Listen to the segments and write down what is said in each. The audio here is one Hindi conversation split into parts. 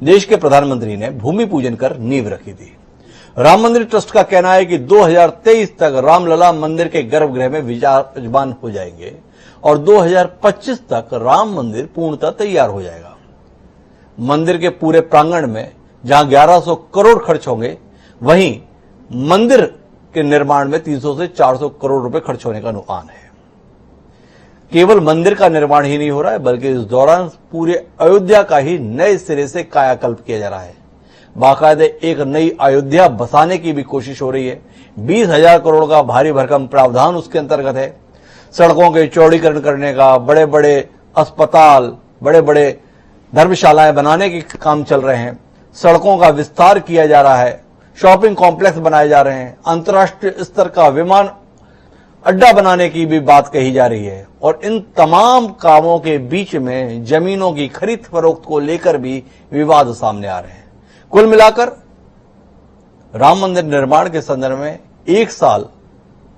देश के प्रधानमंत्री ने भूमि पूजन कर नींव रखी थी। राम मंदिर ट्रस्ट का कहना है कि 2023 तक रामलला मंदिर के गर्भगृह में विराजमान हो जाएंगे और 2025 तक राम मंदिर पूर्णतः तैयार हो जाएगा। मंदिर के पूरे प्रांगण में जहां 1100 करोड़ खर्च होंगे, वहीं मंदिर के निर्माण में 300 से 400 करोड़ रुपए खर्च होने का अनुमान है। केवल मंदिर का निर्माण ही नहीं हो रहा है, बल्कि इस दौरान पूरे अयोध्या का ही नए सिरे से कायाकल्प किया जा रहा है। बाकायदे एक नई अयोध्या बसाने की भी कोशिश हो रही है। 20,000 करोड़ का भारी भरकम प्रावधान उसके अंतर्गत है। सड़कों के चौड़ीकरण करने का, बड़े बड़े अस्पताल, बड़े बड़े धर्मशालाएं बनाने के काम चल रहे हैं। सड़कों का विस्तार किया जा रहा है, शॉपिंग कॉम्प्लेक्स बनाए जा रहे हैं, अंतर्राष्ट्रीय स्तर का विमान अड्डा बनाने की भी बात कही जा रही है। और इन तमाम कामों के बीच में जमीनों की खरीद फरोख्त को लेकर भी विवाद सामने आ रहे हैं। कुल मिलाकर राम मंदिर निर्माण के संदर्भ में एक साल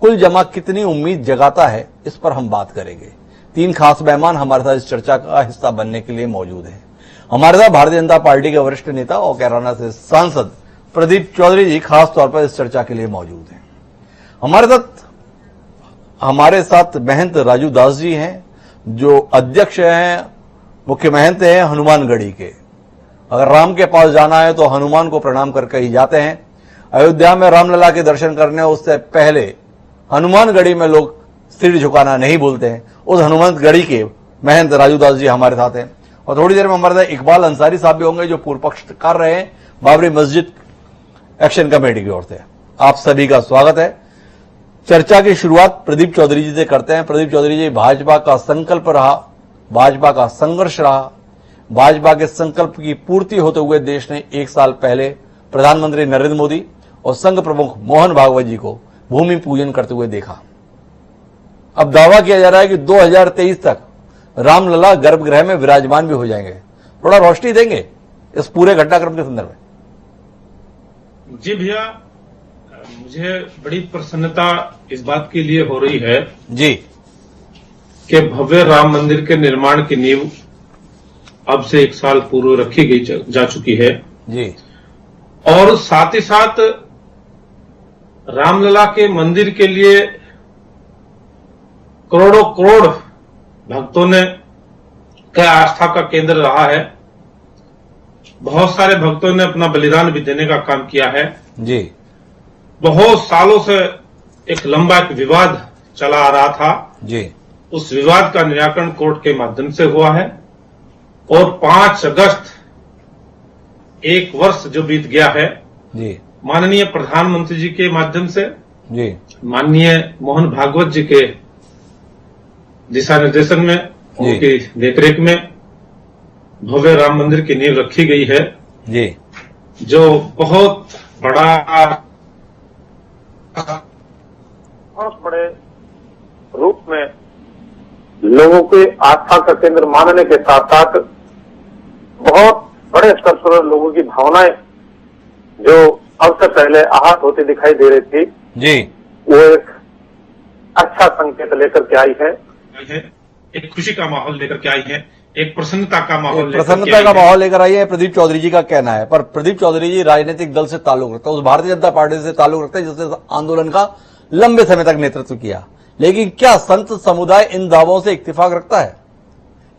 कुल जमा कितनी उम्मीद जगाता है, इस पर हम बात करेंगे। 3 खास मेहमान हमारे साथ इस चर्चा का हिस्सा बनने के लिए मौजूद हैं। हमारे साथ भारतीय जनता पार्टी के वरिष्ठ नेता और कैराना से सांसद प्रदीप चौधरी जी खास तौर पर इस चर्चा के लिए मौजूद हैं। हमारे साथ महंत राजू दास जी हैं, जो अध्यक्ष हैं, मुख्य महंत हैं हनुमानगढ़ी के। अगर राम के पास जाना है तो हनुमान को प्रणाम करके ही जाते हैं। अयोध्या में रामलला के दर्शन करने उससे पहले हनुमानगढ़ी में लोग सिर झुकाना नहीं भूलते हैं। उस हनुमानगढ़ी के महंत राजू दास जी हमारे साथ हैं। और थोड़ी देर में हमारे साथ इकबाल अंसारी साहब भी होंगे, जो पूर्व पक्षकार रहे हैं बाबरी मस्जिद एक्शन कमेटी की ओर से। आप सभी का स्वागत है। चर्चा की शुरुआत प्रदीप चौधरी जी से करते हैं। प्रदीप चौधरी जी, भाजपा का संकल्प रहा, भाजपा का संघर्ष रहा, भाजपा के संकल्प की पूर्ति होते हुए देश ने 1 साल पहले प्रधानमंत्री नरेंद्र मोदी और संघ प्रमुख मोहन भागवत जी को भूमि पूजन करते हुए देखा। अब दावा किया जा रहा है कि 2023 तक रामलला गर्भगृह में विराजमान भी हो जाएंगे। थोड़ा रोशनी देंगे इस पूरे घटनाक्रम के संदर्भ में? जी भैया, मुझे बड़ी प्रसन्नता इस बात के लिए हो रही है जी कि भव्य राम मंदिर के निर्माण की नींव अब से 1 साल पूर्व रखी गई जा चुकी है जी। और साथ ही साथ रामलला के मंदिर के लिए करोड़ों करोड़ भक्तों ने का आस्था का केंद्र रहा है। बहुत सारे भक्तों ने अपना बलिदान भी देने का काम किया है जी। बहुत सालों से एक लंबा विवाद चला आ रहा था जी। उस विवाद का निराकरण कोर्ट के माध्यम से हुआ है और 5 अगस्त 1 वर्ष जो बीत गया है जी, माननीय प्रधानमंत्री जी के माध्यम से जी, माननीय मोहन भागवत जी के दिशा निर्देशन में, उनकी देखरेख में भव्य राम मंदिर की नींव रखी गई है जी, जो बहुत बड़े रूप में लोगों के आस्था का केंद्र मानने के साथ साथ बहुत बड़े स्तर पर लोगों की भावनाएं जो अब से पहले आहत होती दिखाई दे रही थी जी, वो एक अच्छा संकेत लेकर के आई है। एक खुशी का माहौल लेकर के आई है, एक प्रसन्नता का माहौल लेकर आई है, प्रदीप चौधरी जी का कहना है। पर प्रदीप चौधरी जी राजनीतिक दल से ताल्लुक रखता है, उस भारतीय जनता पार्टी से ताल्लुक रखता है जिसने आंदोलन का लंबे समय तक नेतृत्व किया। लेकिन क्या संत समुदाय इन दावों से इत्तेफाक रखता है?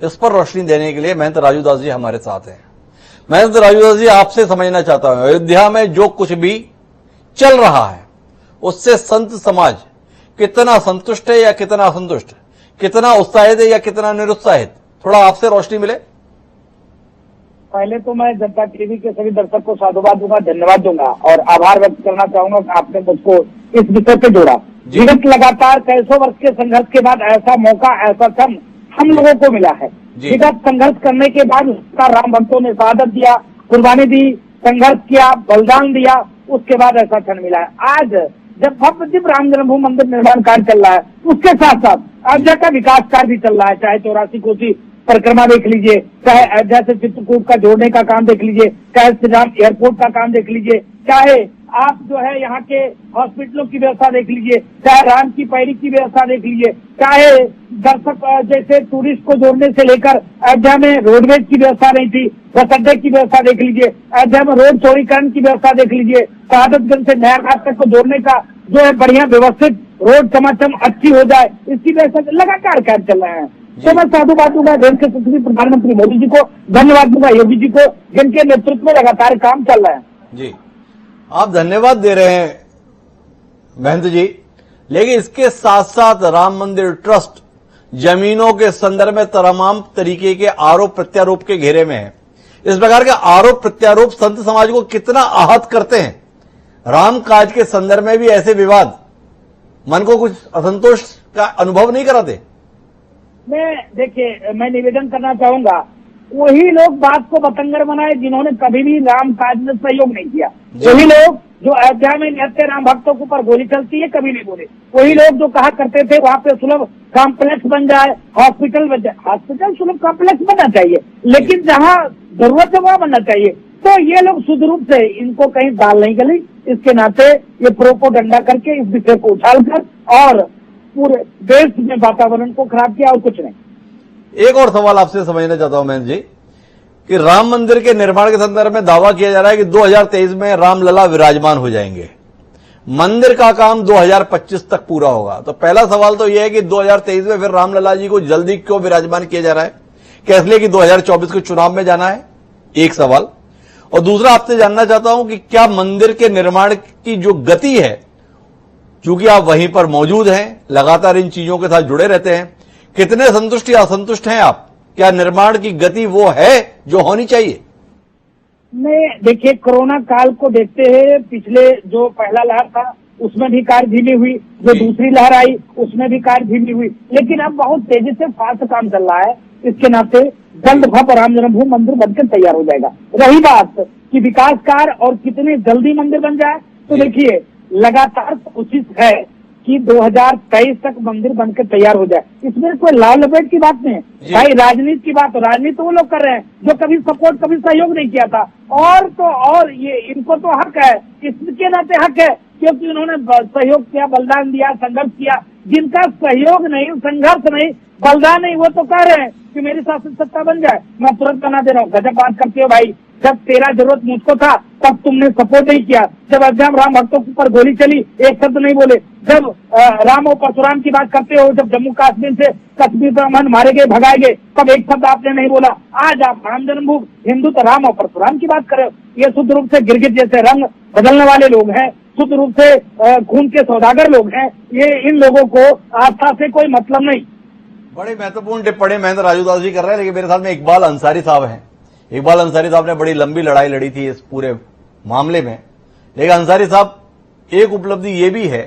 इस पर रोशनी देने के लिए महंत राजू दास जी हमारे साथ हैं। महंत राजू दास जी, आपसे समझना चाहता हूं, अयोध्या में जो कुछ भी चल रहा है उससे संत समाज कितना संतुष्ट है या कितना असंतुष्ट, कितना उत्साहित है या कितना निरुत्साहित? थोड़ा आपसे रोशनी मिले। पहले तो मैं जनता टीवी के सभी दर्शक को साधुवाद दूंगा, धन्यवाद दूंगा और आभार व्यक्त करना चाहूंगा कि आपने मुझको इस विषय पे जोड़ा। विगत लगातार कई सौ वर्ष के संघर्ष के बाद ऐसा मौका, ऐसा क्षण हम लोगों को मिला है। विगत संघर्ष करने के बाद उसका राम भक्तों ने शहादत दिया, कुर्बानी दी, संघर्ष किया, बलिदान दिया, उसके बाद ऐसा क्षण मिला है। आज जब भव्य दिव्य राम जन्मभूमि मंदिर निर्माण कार्य चल रहा है, उसके साथ साथ अयोध्या का विकास कार्य भी चल रहा है। चाहे 84 कोसी परिक्रमा देख लीजिए, चाहे अयोध्या से चित्रकूट का जोड़ने का काम देख लीजिए, चाहे श्री राम एयरपोर्ट का काम देख लीजिए, चाहे आप जो है यहाँ के हॉस्पिटलों की व्यवस्था देख लीजिए, चाहे राम की पैड़ी की व्यवस्था देख लीजिए, चाहे दर्शक जैसे टूरिस्ट को जोड़ने से लेकर अयोध्या में रोडवेज की व्यवस्था नहीं थी, बस अड्डे की व्यवस्था देख लीजिए, अयोध्या में रोड चौड़ीकरण की व्यवस्था देख लीजिए, शहादतगंज से नया घाट तक को जोड़ने का जो है बढ़िया व्यवस्थित रोड चमाचम अच्छी हो जाए, इसकी व्यवस्था लगातार कार्य चल रहे हैं। तो मैं साधुवाद दूंगा देश के यशस्वी प्रधानमंत्री मोदी जी को, धन्यवाद दूंगा योगी जी को, जिनके नेतृत्व में लगातार काम चल रहा है। जी, आप धन्यवाद दे रहे हैं महंत जी, लेकिन इसके साथ साथ राम मंदिर ट्रस्ट जमीनों के संदर्भ में तमाम तरीके के आरोप प्रत्यारोप के घेरे में है। इस प्रकार के आरोप प्रत्यारोप संत समाज को कितना आहत करते हैं। राम काज के संदर्भ में भी ऐसे विवाद मन को कुछ असंतोष का अनुभव नहीं कराते। मैं निवेदन करना चाहूंगा, वही लोग बात को बतंगर बनाए जिन्होंने कभी भी राम काज में सहयोग नहीं किया। वही लोग जो अयोध्या में निहत्थे राम भक्तों के ऊपर गोली चलती है कभी नहीं बोले। वही लोग जो कहा करते थे वहाँ पे सुलभ कॉम्प्लेक्स बन जाए, हॉस्पिटल बन जाए, हॉस्पिटल सुलभ कॉम्प्लेक्स बनना चाहिए, लेकिन जहाँ जरूरत है वहाँ बनना चाहिए। तो ये लोग शुद्ध रूप से इनको कहीं दाल नहीं गली, इसके नाते ये प्रोपोगंडा करके इस विषय को उछालकर और पूरे देश में वातावरण को खराब किया और कुछ नहीं। एक और सवाल आपसे समझना चाहता हूं मैं जी, कि राम मंदिर के निर्माण के संदर्भ में दावा किया जा रहा है कि 2023 में रामलला विराजमान हो जाएंगे। मंदिर का काम 2025 तक पूरा होगा। तो पहला सवाल तो यह है कि 2023 में फिर रामलला जी को जल्दी क्यों विराजमान किया जा रहा है? क्या इसलिए कि 2024 के चुनाव में जाना है? एक सवाल। और दूसरा आपसे जानना चाहता हूं कि क्या मंदिर के निर्माण की जो गति है, चूंकि आप वहीं पर मौजूद हैं, लगातार इन चीजों के साथ जुड़े रहते हैं, कितने संतुष्ट या असंतुष्ट हैं आप? क्या निर्माण की गति वो है जो होनी चाहिए? देखिए, कोरोना काल को देखते हुए पिछले जो पहला लहर था उसमें भी कार्य धीमी हुई, जो दूसरी लहर आई उसमें भी कार्य धीमी हुई, लेकिन अब बहुत तेजी से फास्ट काम चल रहा है। इसके नाते जल्द भव्य राम जन्मभूमि मंदिर बनकर तैयार हो जाएगा। रही बात कि विकास कार्य और कितने जल्दी मंदिर बन जाए, तो देखिए लगातार कोशिश है कि 2023 तक मंदिर बनकर तैयार हो जाए। इसमें कोई लाल लपेट की बात नहीं है भाई, राजनीति की बात, राजनीति वो लोग कर रहे हैं जो कभी सपोर्ट कभी सहयोग नहीं किया था। और ये इनको तो हक है, इसके नाते हक है क्योंकि उन्होंने सहयोग किया, बलिदान दिया, संघर्ष किया। जिनका सहयोग नहीं, संघर्ष नहीं, बलिदान नहीं, वो तो कह रहे हैं कि मेरी शासन सत्ता बन जाए, मैं तुरंत बना दे रहा हूँ। गजब बात करते हो भाई, जब तेरा जरूरत मुझको था तब तुमने सपोर्ट नहीं किया। जब अयोध्या राम भक्तों के ऊपर गोली चली एक शब्द नहीं बोले। जब राम और परशुराम की बात करते हो, जब जम्मू कश्मीर से कश्मीर ब्राह्मण मारे गए, भगाए गए, तब एक शब्द आपने नहीं बोला। आज आप राम जन्मभूमि, हिंदू तो राम और परशुराम की बात कर रहे हो। ये शुद्ध रूप से गिरगिट जैसे रंग बदलने वाले लोग हैं, शुद्ध रूप से खून के सौदागर लोग हैं। ये इन लोगों को आस्था से कोई मतलब नहीं। बड़ी महत्वपूर्ण टिप्पणी महेंद्र राजूदास जी कर रहे हैं, लेकिन मेरे साथ में इकबाल अंसारी साहब हैं। इकबाल अंसारी साहब ने बड़ी लंबी लड़ाई लड़ी थी इस पूरे मामले में, लेकिन अंसारी साहब, एक उपलब्धि ये भी है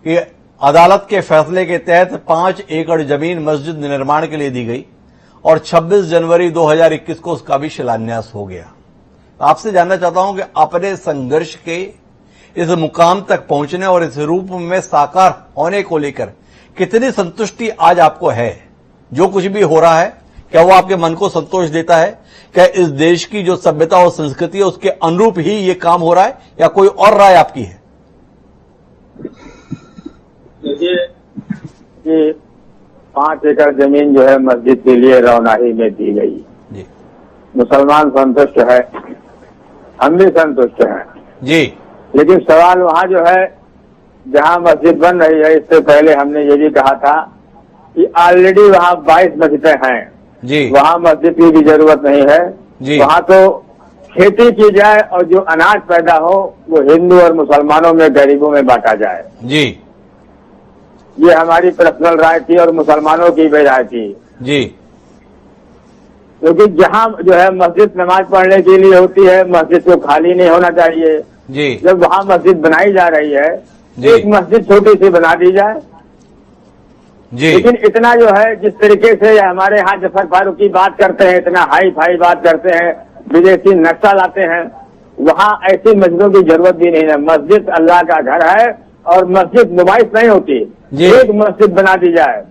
कि अदालत के फैसले के तहत 5 एकड़ जमीन मस्जिद निर्माण के लिए दी गई और 26 जनवरी 2021 को उसका भी शिलान्यास हो गया। आपसे जानना चाहता हूं कि अपने संघर्ष के इस मुकाम तक पहुंचने और इस रूप में साकार होने को लेकर कितनी संतुष्टि आज आपको है? जो कुछ भी हो रहा है, क्या वो आपके मन को संतोष देता है? क्या इस देश की जो सभ्यता और संस्कृति है उसके अनुरूप ही ये काम हो रहा है या कोई और राय आपकी है? देखिए, ये 5 एकड़ जमीन जो है मस्जिद के लिए रौनाही में दी गई जी। मुसलमान संतुष्ट है, हम भी संतुष्ट हैं जी, लेकिन सवाल वहाँ जो है जहाँ मस्जिद बन रही है, इससे पहले हमने ये भी कहा था कि ऑलरेडी वहाँ 22 मस्जिदें हैं जी, वहाँ मस्जिद की भी जरूरत नहीं है जी। वहाँ तो खेती की जाए और जो अनाज पैदा हो वो हिंदू और मुसलमानों में, गरीबों में बांटा जाए जी। ये हमारी पर्सनल राय थी और मुसलमानों की भी राय थी जी, क्योंकि जहाँ जो है मस्जिद नमाज पढ़ने के लिए होती है, मस्जिद को खाली नहीं होना चाहिए जी। जब वहाँ मस्जिद बनाई जा रही है, एक मस्जिद छोटी सी बना दी जाए जी। लेकिन इतना जो है जिस तरीके से हमारे यहाँ जफर फारूक की बात करते हैं, इतना हाई फाई बात करते हैं, विदेशी नक्शा लाते हैं, वहाँ ऐसी मस्जिदों की जरूरत भी नहीं है। मस्जिद अल्लाह का घर है और मस्जिद नुमाइश नहीं होती। एक मस्जिद बना दी जाए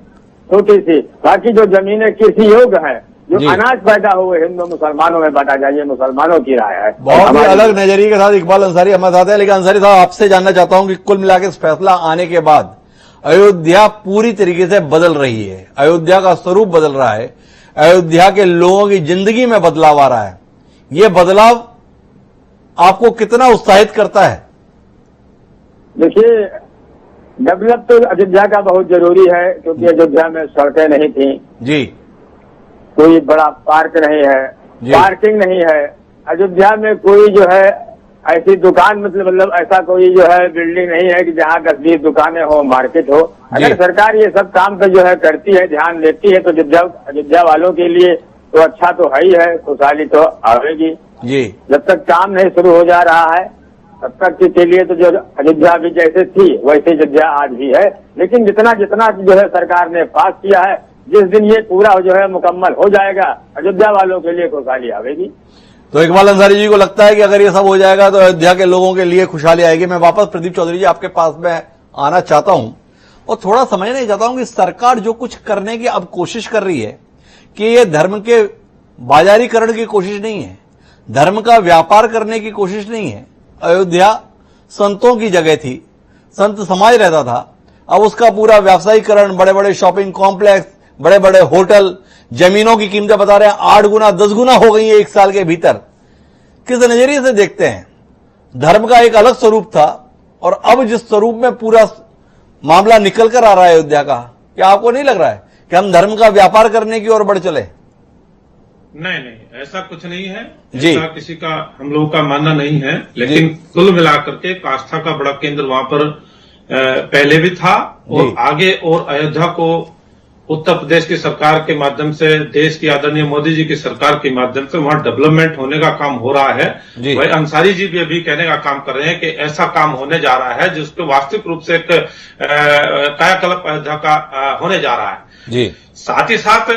छोटी सी, बाकी जो जमीनें कृषि योग्य है जो जी। अनाज पैदा हुए हिंदू मुसलमानों में बांटा जाए, ये मुसलमानों की राय है। बहुत ही हमारी- अलग नजरिए के साथ इकबाल अंसारी हमारे साथ है। लेकिन अंसारी साहब, आपसे जानना चाहता हूं कि कुल मिलाकर इस फैसला आने के बाद अयोध्या पूरी तरीके से बदल रही है, अयोध्या का स्वरूप बदल रहा है, अयोध्या के लोगों की जिंदगी में बदलाव आ रहा है। ये बदलाव आपको कितना उत्साहित करता है? देखिए, डेवलप तो अयोध्या का बहुत जरूरी है, क्योंकि अयोध्या में सड़कें नहीं थी, जी कोई बड़ा पार्क नहीं है, जी। पार्किंग नहीं है, अयोध्या में कोई जो है ऐसी दुकान मतलब ऐसा कोई जो है बिल्डिंग नहीं है कि जहाँ 10-20 दुकानें हो, मार्केट हो। अगर सरकार ये सब काम पे जो है करती है, ध्यान देती है, तो अयोध्या वालों के लिए तो अच्छा तो है ही है, खुशहाली तो आवेगी। जी जब तक काम नहीं शुरू हो जा रहा है तब तक के लिए तो जो अयोध्या भी जैसे थी वैसे अयोध्या आज भी है। लेकिन जितना जो है सरकार ने पास किया है, जिस दिन ये पूरा जो है मुकम्मल हो जाएगा, अयोध्या वालों के लिए खुशहाली आवेगी। तो इकबाल अंसारी जी को लगता है कि अगर ये सब हो जाएगा तो अयोध्या के लोगों के लिए खुशहाली आएगी। मैं वापस प्रदीप चौधरी जी आपके पास में आना चाहता हूं और थोड़ा समझना ही चाहता हूं कि सरकार जो कुछ करने की अब कोशिश कर रही है कि ये धर्म के बाजारीकरण की कोशिश नहीं है, धर्म का व्यापार करने की कोशिश नहीं है। अयोध्या संतों की जगह थी, संत समाज रहता था, अब उसका पूरा व्यावसायीकरण, बड़े बड़े शॉपिंग कॉम्प्लेक्स, बड़े बड़े होटल, जमीनों की कीमतें बता रहे हैं 8 गुना 10 गुना हो गई है 1 साल के भीतर। किस नजरिए से देखते हैं? धर्म का एक अलग स्वरूप था और अब जिस स्वरूप में पूरा मामला निकल कर आ रहा है अयोध्या का, क्या आपको नहीं लग रहा है कि हम धर्म का व्यापार करने की ओर बढ़ चले? नहीं, ऐसा कुछ नहीं है। जी। ऐसा किसी का हम लोगों का मानना नहीं है। लेकिन कुल मिलाकर के एक आस्था का बड़ा केंद्र वहां पर पहले भी था और जी। आगे और अयोध्या को उत्तर प्रदेश की सरकार के माध्यम से, देश की आदरणीय मोदी जी की सरकार के माध्यम से वहां डेवलपमेंट होने का काम हो रहा है। जी। भाई अंसारी जी भी अभी कहने का काम कर रहे हैं कि ऐसा काम होने जा रहा है जिसको वास्तविक रूप से एक कायाकल्प अयोध्या का होने जा रहा है। जी साथ ही साथ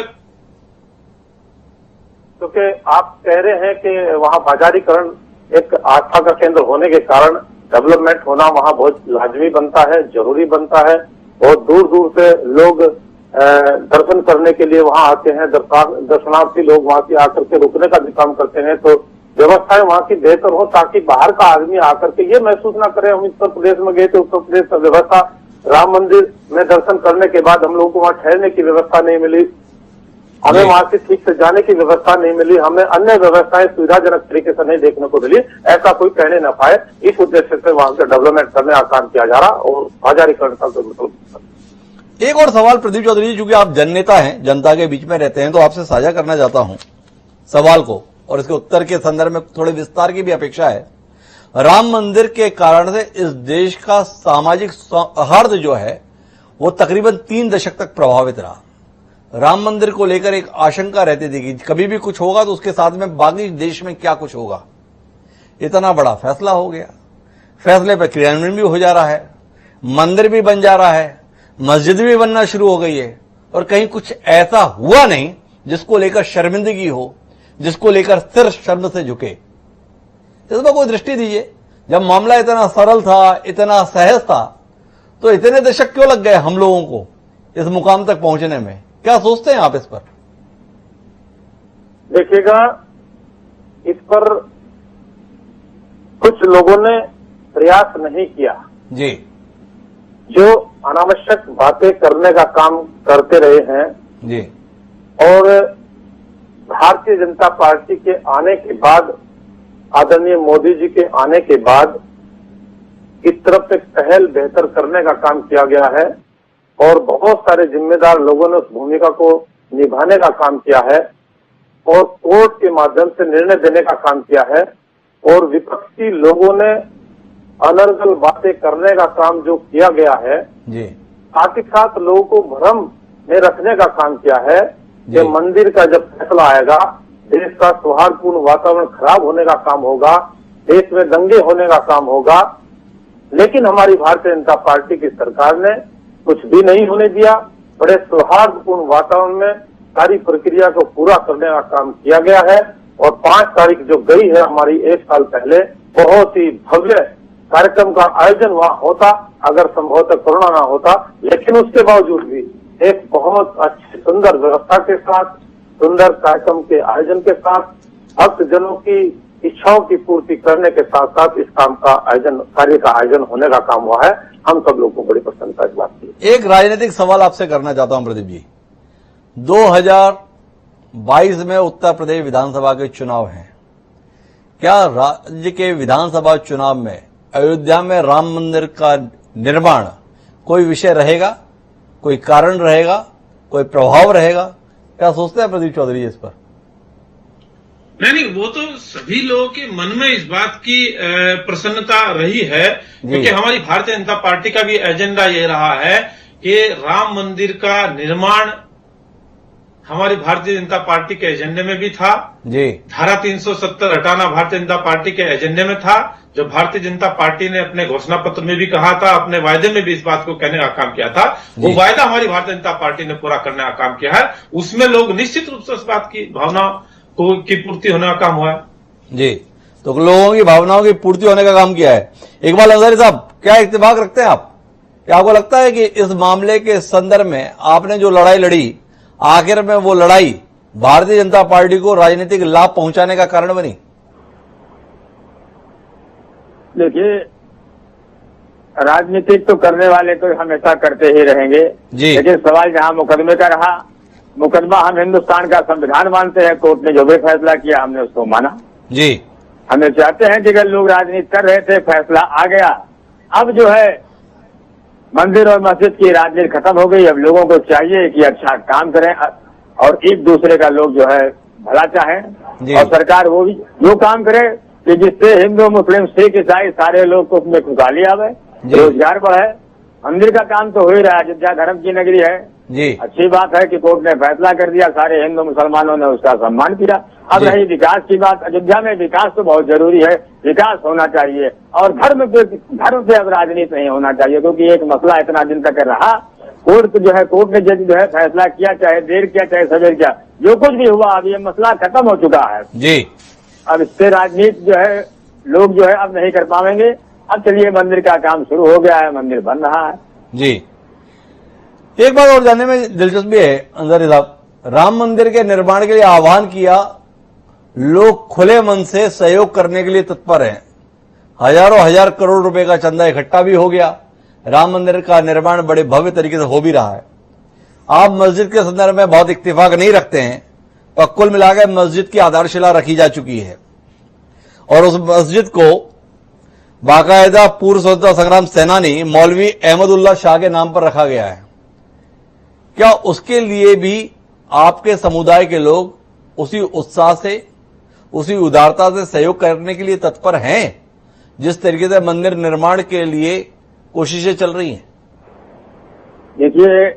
क्योंकि आप कह रहे हैं कि वहाँ बाजारीकरण एक आस्था का केंद्र होने के कारण डेवलपमेंट होना वहाँ बहुत लाजमी बनता है, जरूरी बनता है। बहुत दूर दूर से लोग दर्शन करने के लिए वहाँ आते हैं, दर्शनार्थी लोग वहाँ से आकर के रुकने का भी काम करते हैं। तो व्यवस्थाएं वहाँ की बेहतर हो ताकि बाहर का आदमी आकर के ये महसूस ना करे हम उत्तर प्रदेश में गए थे, उत्तर प्रदेश का व्यवस्था, राम मंदिर में दर्शन करने के बाद हम लोगों को वहाँ ठहरने की व्यवस्था नहीं मिली, हमें वहां से ठीक से जाने की व्यवस्था नहीं मिली, हमें अन्य व्यवस्थाएं सुविधाजनक तरीके से नहीं देखने को मिली, ऐसा कोई कहने न पाए। इस उद्देश्य से वहां से डेवलपमेंट करने का काम किया जा रहा और बाजारीकरण का मतलब। एक और सवाल प्रदीप चौधरी जी, चूंकि आप जननेता हैं, जनता के बीच में रहते हैं, तो आपसे साझा करना चाहता हूं सवाल को, और इसके उत्तर के संदर्भ में थोड़े विस्तार की भी अपेक्षा है। राम मंदिर के कारण से इस देश का सामाजिक सौहार्द जो है वो तकरीबन 3 दशक तक प्रभावित रहा। राम मंदिर को लेकर एक आशंका रहती थी कि कभी भी कुछ होगा तो उसके साथ में बाकी देश में क्या कुछ होगा। इतना बड़ा फैसला हो गया, फैसले पर क्रियान्वयन भी हो जा रहा है, मंदिर भी बन जा रहा है, मस्जिद भी बनना शुरू हो गई है, और कहीं कुछ ऐसा हुआ नहीं जिसको लेकर शर्मिंदगी हो, जिसको लेकर सिर शर्म से झुके। इसमें कोई दृष्टि दीजिए, जब मामला इतना सरल था, इतना सहज था, तो इतने दशक क्यों लग गए हम लोगों को इस मुकाम तक पहुंचने में? क्या सोचते हैं आप इस पर? देखिएगा, इस पर कुछ लोगों ने प्रयास नहीं किया जी, जो अनावश्यक बातें करने का काम करते रहे हैं। जी, और भारतीय जनता पार्टी के आने के बाद, आदरणीय मोदी जी के आने के बाद इस तरफ से पहल बेहतर करने का काम किया गया है और बहुत सारे जिम्मेदार लोगों ने उस भूमिका को निभाने का काम किया है और कोर्ट के माध्यम से निर्णय देने का काम किया है और विपक्षी लोगों ने अनर्गल बातें करने का काम जो किया गया है, जी, साथ ही साथ लोगों को भ्रम में रखने का काम किया है कि मंदिर का जब फैसला आएगा देश का सौहार्दपूर्ण वातावरण खराब होने का काम होगा, देश में दंगे होने का काम होगा। लेकिन हमारी भारतीय जनता पार्टी की सरकार ने कुछ भी नहीं होने दिया। बड़े सौहार्दपूर्ण वातावरण में सारी प्रक्रिया को पूरा करने का काम किया गया है और 5 तारीख जो गई है हमारी 1 साल पहले, बहुत ही भव्य कार्यक्रम का आयोजन वहाँ होता अगर संभवतः कोरोना ना होता। लेकिन उसके बावजूद भी एक बहुत अच्छी सुंदर व्यवस्था के साथ सुंदर कार्यक्रम के आयोजन के साथ भक्तजनों की इच्छाओं की पूर्ति करने के साथ साथ इस काम का कार्य का आयोजन होने का काम हुआ है। हम सब लोगों को बड़ी प्रसन्नता की बात की। एक राजनीतिक सवाल आपसे करना चाहता हूं प्रदीप जी, 2022 में उत्तर प्रदेश विधानसभा के चुनाव हैं। क्या राज्य के विधानसभा चुनाव में अयोध्या में राम मंदिर का निर्माण कोई विषय रहेगा, कोई कारण रहेगा, कोई प्रभाव रहेगा? क्या सोचते हैं प्रदीप चौधरी इस पर? नहीं, वो तो सभी लोगों के मन में इस बात की प्रसन्नता रही है, क्योंकि हमारी भारतीय जनता पार्टी का भी एजेंडा ये रहा है कि राम मंदिर का निर्माण हमारी भारतीय जनता पार्टी के एजेंडे में भी था जी। धारा 370 हटाना भारतीय जनता पार्टी के एजेंडे में था, जो भारतीय जनता पार्टी ने अपने घोषणा पत्र में भी कहा था, अपने वायदे में भी इस बात को कहने का काम किया था। वो वायदा हमारी भारतीय जनता पार्टी ने पूरा करने का काम किया है। उसमें लोग निश्चित रूप से इस बात की भावना की पूर्ति होने का काम हुआ है जी। तो लोगों की भावनाओं की पूर्ति होने का काम किया है। इकबाल अंसारी साहब, क्या इत्तेफाक रखते हैं आप? क्या आपको लगता है कि इस मामले के संदर्भ में आपने जो लड़ाई लड़ी, आखिर में वो लड़ाई भारतीय जनता पार्टी को राजनीतिक लाभ पहुंचाने का कारण बनी? देखिए, राजनीतिक तो करने वाले तो हमेशा करते ही रहेंगे जी। लेकिन सवाल जहां मुकदमे का रहा, मुकदमा हम हिंदुस्तान का संविधान मानते हैं। कोर्ट ने जो भी फैसला किया हमने उसको माना जी। हमें चाहते हैं कि अगर लोग राजनीति कर रहे थे, फैसला आ गया, अब जो है मंदिर और मस्जिद की राजनीति खत्म हो गई। अब लोगों को चाहिए कि अच्छा काम करें और एक दूसरे का लोग जो है भला चाहें और सरकार वो भी जो काम करे कि जिससे हिंदू मुस्लिम सिख ईसाई सारे लोग को उसमें खुशहाली आवे, रोजगार बढ़े। मंदिर का काम तो हो ही रहा है, अयोध्या धर्म की नगरी है जी। अच्छी बात है कि कोर्ट ने फैसला कर दिया, सारे हिंदू मुसलमानों ने उसका सम्मान किया। अब रही विकास की बात, अयोध्या में विकास तो बहुत जरूरी है, विकास होना चाहिए और धर्म से अब राजनीति नहीं होना चाहिए, क्योंकि एक मसला इतना दिन तक रहा। कोर्ट ने जो है फैसला किया, चाहे देर किया चाहे सवेर किया, जो कुछ भी हुआ अब ये मसला खत्म हो चुका है जी। अब इससे राजनीति जो है लोग जो है अब नहीं कर पाएंगे। अब चलिए मंदिर का काम शुरू हो गया है, मंदिर बन रहा है जी। एक बात और जानने में दिलचस्पी है अंसारी साहब, राम मंदिर के निर्माण के लिए आह्वान किया, लोग खुले मन से सहयोग करने के लिए तत्पर हैं। हजारों हजार करोड़ रुपए का चंदा इकट्ठा भी हो गया, राम मंदिर का निर्माण बड़े भव्य तरीके से हो भी रहा है। आप मस्जिद के संदर्भ में बहुत इत्तेफाक नहीं रखते हैं, पर कुल मिलाकर मस्जिद की आधारशिला रखी जा चुकी है और उस मस्जिद को बाकायदा पूर्व स्वतंत्रता संग्राम सेनानी मौलवी अहमदुल्लाह शाह के नाम पर रखा गया है। क्या उसके लिए भी आपके समुदाय के लोग उसी उत्साह से, उसी उदारता से सहयोग करने के लिए तत्पर हैं जिस तरीके से मंदिर निर्माण के लिए कोशिशें चल रही हैं? देखिए,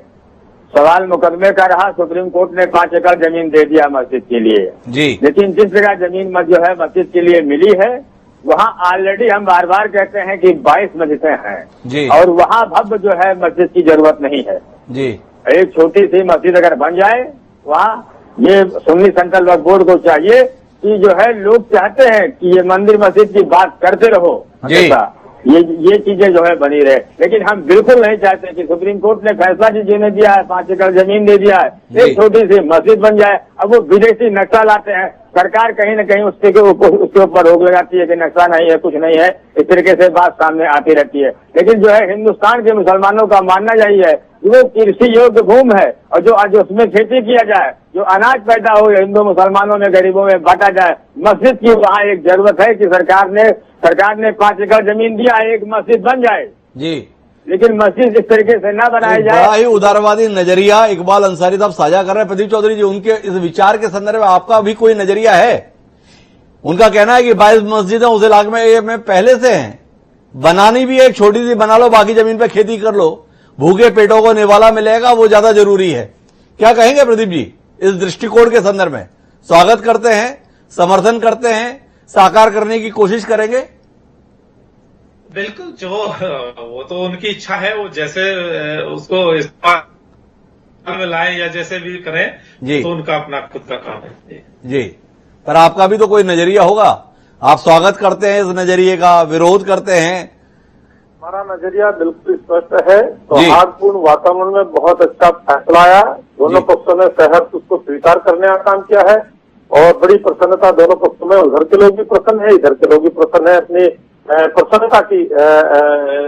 सवाल मुकदमे का रहा, सुप्रीम कोर्ट ने 5 एकड़ जमीन दे दिया मस्जिद के लिए जी। लेकिन जिस जगह जमीन जो है मस्जिद के लिए मिली है, वहाँ ऑलरेडी हम बार बार कहते हैं कि 22 मस्जिदें हैं जी। और वहाँ भव्य जो है मस्जिद की जरूरत नहीं है जी। एक छोटी सी मस्जिद अगर बन जाए, वहाँ ये सुन्नी सेंट्रल वक्फ बोर्ड को चाहिए कि जो है लोग चाहते हैं कि ये मंदिर मस्जिद की बात करते रहो हमेशा, ये चीजें जो है बनी रहे। लेकिन हम बिल्कुल नहीं चाहते कि सुप्रीम कोर्ट ने फैसला जिन्हें दिया है, 5 एकड़ जमीन दे दिया है, एक छोटी सी मस्जिद बन जाए। अब वो विदेशी नक्शा लाते हैं, सरकार कहीं न कहीं उसके ऊपर रोक लगाती है कि नक्शा नहीं है, कुछ नहीं है, इस तरीके से बात सामने आती रहती है। लेकिन जो है हिंदुस्तान के मुसलमानों का मानना यही है कि वो कृषि योग्य भूमि है और जो आज उसमें खेती किया जाए, जो अनाज पैदा हो हिंदू मुसलमानों में गरीबों में बांटा जाए। मस्जिद की वहाँ एक जरूरत है कि सरकार ने 5 एकड़ जमीन दिया है, एक मस्जिद बन जाए जी। लेकिन मस्जिद इस तरीके से न बनाई जाए। बड़ा ही उदारवादी नजरिया इकबाल अंसारी साहब साझा कर रहे हैं। प्रदीप चौधरी जी, उनके इस विचार के संदर्भ में आपका भी कोई नजरिया है? उनका कहना है कि 22 मस्जिदें उस इलाके में पहले से हैं, बनानी भी है, छोटी सी बना लो, बाकी जमीन पे खेती कर लो, भूखे पेटों को निवाला मिलेगा, वो ज्यादा जरूरी है। क्या कहेंगे प्रदीप जी इस दृष्टिकोण के संदर्भ में? स्वागत करते हैं, समर्थन करते हैं, साकार करने की कोशिश करेंगे? बिल्कुल, वो तो उनकी इच्छा है, वो जैसे उसको इस्तेमाल में लाएं या जैसे भी करें जी, तो उनका अपना खुद का काम है जी। पर आपका भी तो कोई नजरिया होगा, आप स्वागत करते हैं इस नजरिए का, विरोध करते हैं? हमारा नजरिया बिल्कुल स्पष्ट है। सौहार्दपूर्ण वातावरण में बहुत अच्छा फैसला आया दोनों पक्षों ने सहर्ष उसको स्वीकार करने का काम किया है और बड़ी प्रसन्नता दोनों पक्षों में, उधर के लोग भी प्रसन्न है, इधर के लोग भी प्रसन्न है। अपनी प्रसन्नता की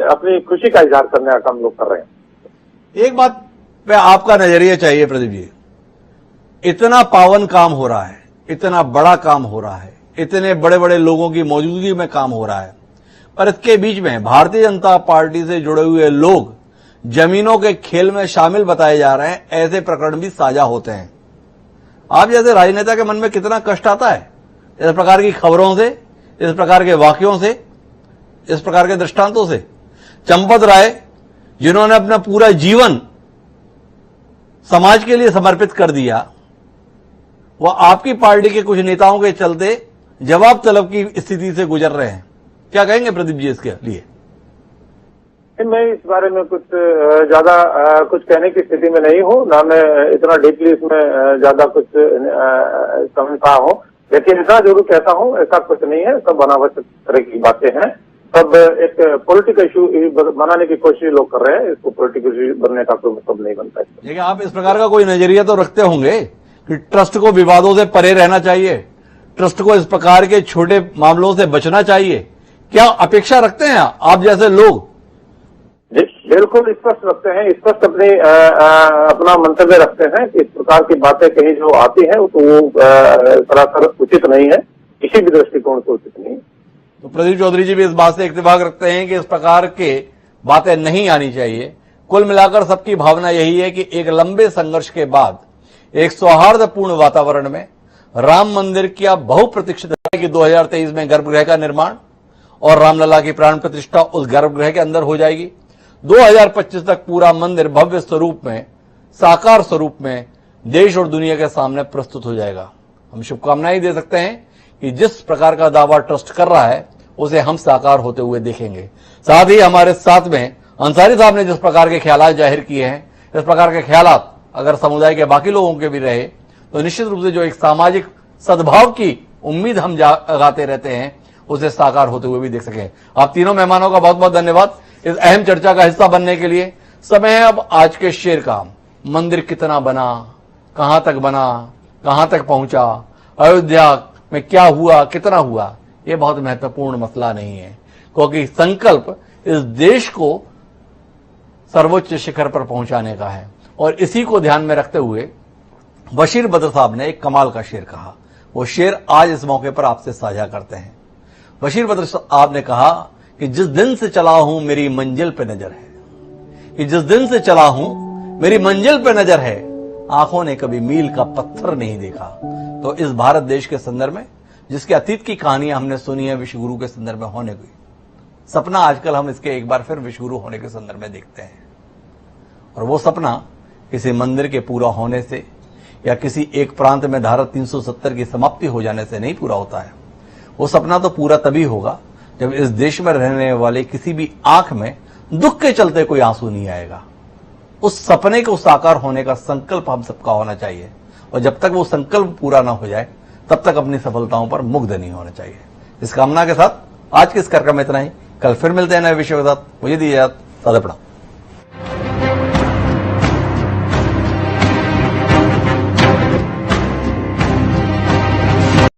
अपनी खुशी का इजहार करने का काम लोग कर रहे हैं। एक बात पे आपका नजरिया चाहिए प्रदीप जी, इतना पावन काम हो रहा है, इतना बड़ा काम हो रहा है, इतने बड़े बड़े लोगों की मौजूदगी में काम हो रहा है, पर इसके बीच में भारतीय जनता पार्टी से जुड़े हुए लोग जमीनों के खेल में शामिल बताए जा रहे हैं। ऐसे प्रकरण भी साझा होते हैं। आप जैसे राजनेता के मन में कितना कष्ट आता है इस प्रकार की खबरों से, इस प्रकार के वाकयों से, इस प्रकार के दृष्टांतों से। चंपत राय जिन्होंने अपना पूरा जीवन समाज के लिए समर्पित कर दिया, वह आपकी पार्टी के कुछ नेताओं के चलते जवाब तलब की स्थिति से गुजर रहे हैं। क्या कहेंगे प्रदीप जी इसके लिए? मैं इस बारे में कुछ ज्यादा कुछ कहने की स्थिति में नहीं हूँ, ना मैं इतना डीपली इसमें ज्यादा कुछ समझ पाया हूँ, लेकिन इतना जरूर कहता हूँ ऐसा कुछ नहीं है, सब अनावश्यक तरह की बातें हैं, सब एक पॉलिटिकल इशू बनाने की कोशिश लोग कर रहे हैं। इसको पॉलिटिकल इशू बनने का कोई मतलब नहीं बनता है। देखिए, आप इस प्रकार का कोई नजरिया तो रखते होंगे कि ट्रस्ट को विवादों से परे रहना चाहिए, ट्रस्ट को इस प्रकार के छोटे मामलों से बचना चाहिए। क्या अपेक्षा रखते हैं आप जैसे लोग? बिल्कुल स्पष्ट रखते हैं, स्पष्ट अपना मंतव्य रखते हैं कि इस प्रकार की बातें कहीं जो आती हैं तो वो सरासर उचित नहीं है, किसी भी दृष्टिकोण से उचित नहीं है। तो प्रदीप चौधरी जी भी इस बात से इत्तेफाक रखते हैं कि इस प्रकार के बातें नहीं आनी चाहिए। कुल मिलाकर सबकी भावना यही है कि एक लंबे संघर्ष के बाद एक सौहार्दपूर्ण वातावरण में राम मंदिर की बहुप्रतीक्षित है कि 2023 में गर्भगृह का निर्माण और रामलला की प्राण प्रतिष्ठा उस गर्भगृह के अंदर हो जाएगी। 2025 तक पूरा मंदिर भव्य स्वरूप में, साकार स्वरूप में देश और दुनिया के सामने प्रस्तुत हो जाएगा। हम शुभकामनाएं दे सकते हैं कि जिस प्रकार का दावा ट्रस्ट कर रहा है उसे हम साकार होते हुए देखेंगे। साथ ही हमारे साथ में अंसारी साहब ने जिस प्रकार के ख्यालात जाहिर किए हैं, इस प्रकार के ख्यालात अगर समुदाय के बाकी लोगों के भी रहे तो निश्चित रूप से जो एक सामाजिक सद्भाव की उम्मीद हम जगाते रहते हैं उसे साकार होते हुए भी देख सकें। आप तीनों मेहमानों का बहुत बहुत धन्यवाद इस अहम चर्चा का हिस्सा बनने के लिए। समय है अब आज के शेर का। मंदिर कितना बना, कहां तक बना, कहां तक पहुंचा, अयोध्या में क्या हुआ, कितना हुआ, यह बहुत महत्वपूर्ण मसला नहीं है, क्योंकि संकल्प इस देश को सर्वोच्च शिखर पर पहुंचाने का है। और इसी को ध्यान में रखते हुए बशीर बद्र साहब ने एक कमाल का शेर कहा। वो शेर आज इस मौके पर आपसे साझा करते हैं। बशीर बद्र साहब ने कहा कि जिस दिन से चला हूं मेरी मंजिल पे नजर है, कि जिस दिन से चला हूं मेरी मंजिल पे नजर है, आंखों ने कभी मील का पत्थर नहीं देखा। तो इस भारत देश के संदर्भ में जिसके अतीत की कहानियां हमने सुनी है विश्वगुरु के संदर्भ में होने की, सपना आजकल हम इसके एक बार फिर विश्वगुरु होने के संदर्भ में देखते हैं। और वो सपना किसी मंदिर के पूरा होने से या किसी एक प्रांत में धारा 370 की समाप्ति हो जाने से नहीं पूरा होता है। वो सपना तो पूरा तभी होगा जब इस देश में रहने वाले किसी भी आंख में दुख के चलते कोई आंसू नहीं आएगा। उस सपने को साकार होने का संकल्प हम सबका होना चाहिए, और जब तक वो संकल्प पूरा ना हो जाए तब तक अपनी सफलताओं पर मुग्ध नहीं होना चाहिए। इस कामना के साथ आज के इस कार्यक्रम में इतना ही। कल फिर मिलते हैं नए विषय के साथ। मुझे दीजिए इजाजत। सादा प्रणाम।